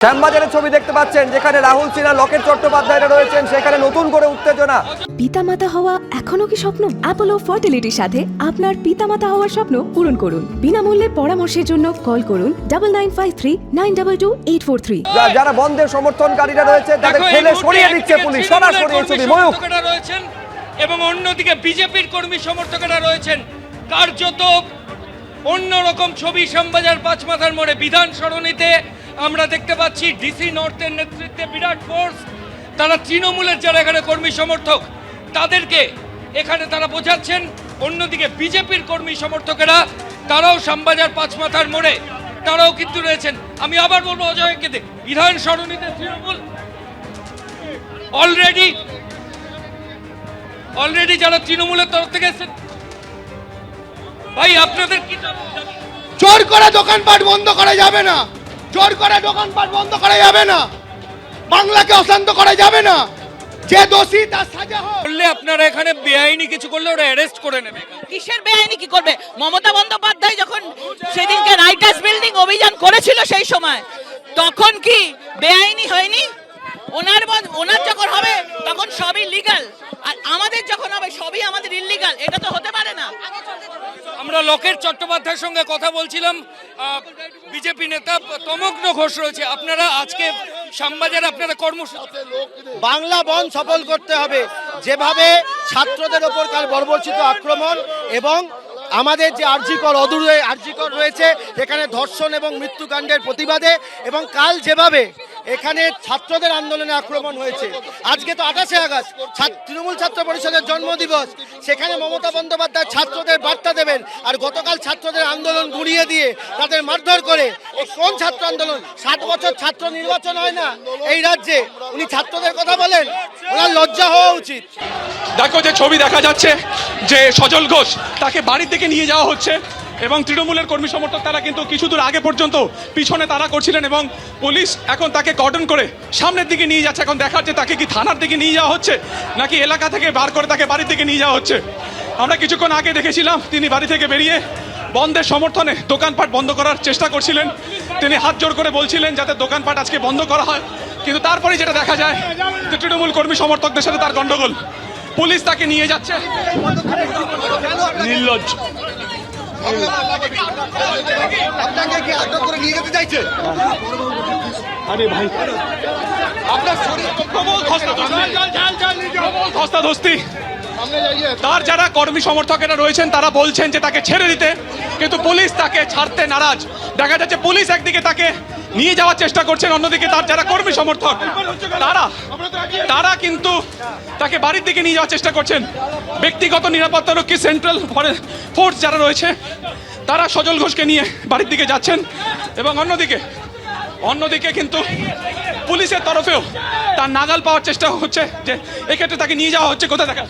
শ্যামবাজারের ছবি দেখতে পাচ্ছেন, যেখানে রাহুল সিনহা, লকেট চট্টোপাধ্যায়রা রয়েছেন, সেখানে নতুন করে উত্তেজনা। পিতামাতা হওয়া এখনো কি স্বপ্ন? অ্যাপোলো ফার্টিলিটির সাথে আপনার পিতামাতা হওয়ার স্বপ্ন পূরণ করুন। বিনামূল্যে পরামর্শের জন্য কল করুন 9953922843। যারা বন্ধের সমর্থনকারীরা রয়েছে তাদের ফেলে সরিয়ে দিচ্ছে পুলিশ। সরাসরি এই ছবি ময়ূক। রয়েছেন এবং অন্যদিকে বিজেপির কর্মী সমর্থকেরা রয়েছেন। কার্যত অন্যরকম ছবি শ্যামবাজার পাঁচমাথার মোড়ে বিধান সরণিতে আমরা দেখতে পাচ্ছি ডিসি নর্থের নেতৃত্বে বিরাট ফোর্স। তারা তৃণমূলের যারা এখানে কর্মী সমর্থক তাদেরকে এখানে তারা বোঝাচ্ছেন। অন্যদিকে বিজেপির কর্মী সমর্থকেরা তারাও শ্যামবাজার পাঁচমাথার মোড়ে তারাও কিন্তু রয়েছেন। আমি আবার বলবো অজয়কে, বিধান সরণিতে তৃণমূল অলরেডি যারা তৃণমূলের তরফ থেকে এসেছেন। ভাই আপনাদের কি জোর করে দোকানপাট বন্ধ করা যাবে না, জোর করে দোকানপাট বন্ধ করা যাবে না, বাংলাকে অশান্ত করা যাবে না। যে দোষী তার সাজা হোক। বললে আপনারা এখানে বেআইনি কিছু করলে ওরা অ্যারেস্ট করে নেবে। কিসের বেআইনি কি করবে? মমতা বন্দ্যোপাধ্যায় যখন সেদিনকে রাইটার্স বিল্ডিং অভিযান করেছিল সেই সময় তখন কি বেআইনি হয়নি? ওনার যখন হবে তখন সবই লিগ্যাল, আর আমাদের যখন হবে সবই আমাদের ইল্লিগাল। এটা তো হতে পারে না। আমরা লকেট চট্টোপাধ্যায়ের সঙ্গে কথা বলছিলাম। বিজেপি নেতা তমগ্ন ঘোষ রয়েছে। আপনারা আজকে শ্যামবাজারে আপনারা কর্মসূচি বাংলা বন্ধ সফল করতে হবে। যেভাবে ছাত্রদের ওপর কাল বর্বরচিত আক্রমণ এবং আমাদের যে অদূরে আরজিকর রয়েছে, এখানে ধর্ষণ এবং মৃত্যুকাণ্ডের প্রতিবাদে, এবং কাল যেভাবে এখানে ছাত্রদের আন্দোলনে আক্রমণ হয়েছে। আজকে তো 28শে আগস্ট তৃণমূল ছাত্র পরিষদের জন্মদিবস, সেখানে মমতা বন্দ্যোপাধ্যায় ছাত্রদের বার্তা দেবেন, আর গতকাল ছাত্রদের আন্দোলন গুড়িয়ে দিয়ে তাদের মারধর করে। কোন ছাত্র আন্দোলন? 60 বছর ছাত্র নির্বাচন হয় না এই রাজ্যে, উনি ছাত্রদের কথা বলেন? ওনার লজ্জা হওয়া উচিত। দেখো যে ছবি দেখা যাচ্ছে যে সজল ঘোষ তাকে বাড়ির থেকে নিয়ে যাওয়া হচ্ছে এবং তৃণমূলের কর্মী সমর্থক তারা কিন্তু কিছু দূর আগে পর্যন্ত পিছনে তারা করছিলেন এবং পুলিশ এখন তাকে কর্ডন করে সামনের দিকে নিয়ে যাচ্ছে। এখন দেখার যে তাকে কি থানার দিকে নিয়ে যাওয়া হচ্ছে নাকি এলাকা থেকে বার করে তাকে বাড়ির দিকে নিয়ে যাওয়া হচ্ছে। আমরা কিছুক্ষণ আগে দেখেছিলাম তিনি বাড়ি থেকে বেরিয়ে বন্ধের সমর্থনে দোকানপাট বন্ধ করার চেষ্টা করছিলেন। তিনি হাত জোর করে বলছিলেন যাতে দোকানপাট আজকে বন্ধ করা হয়, কিন্তু তারপরেই যেটা দেখা যায় যে তৃণমূল কর্মী সমর্থকদের সাথে তার গন্ডগোল। পুলিশ তাকে নিয়ে যাচ্ছে। নির্লজ্জ। আপনাকে কি আটক করে নিয়ে যেতে চাইছে? আরে ভাই, আপনার শরীর ধস্তাধস্তি। তার যারা কর্মী সমর্থকেরা রয়েছেন তারা বলছেন যে তাকে ছেড়ে দিতে, কিন্তু পুলিশ তাকে ছাড়তে নারাজ। দেখা যাচ্ছে পুলিশ একদিকে তাকে নিয়ে যাওয়ার চেষ্টা করছেন, অন্যদিকে তার যারা কর্মী সমর্থক তারা কিন্তু তাকে বাড়ির দিকে নিয়ে যাওয়ার চেষ্টা করছেন। ব্যক্তিগত নিরাপত্তারক্ষী সেন্ট্রাল ফোর্স যারা রয়েছে তারা সজল ঘোষকে নিয়ে বাড়ির দিকে যাচ্ছেন এবং অন্যদিকে কিন্তু পুলিশের তরফেও তার নাগাল পাওয়ার চেষ্টা হচ্ছে যে এক্ষেত্রে তাকে নিয়ে যাওয়া হচ্ছে। কোথায় দেখা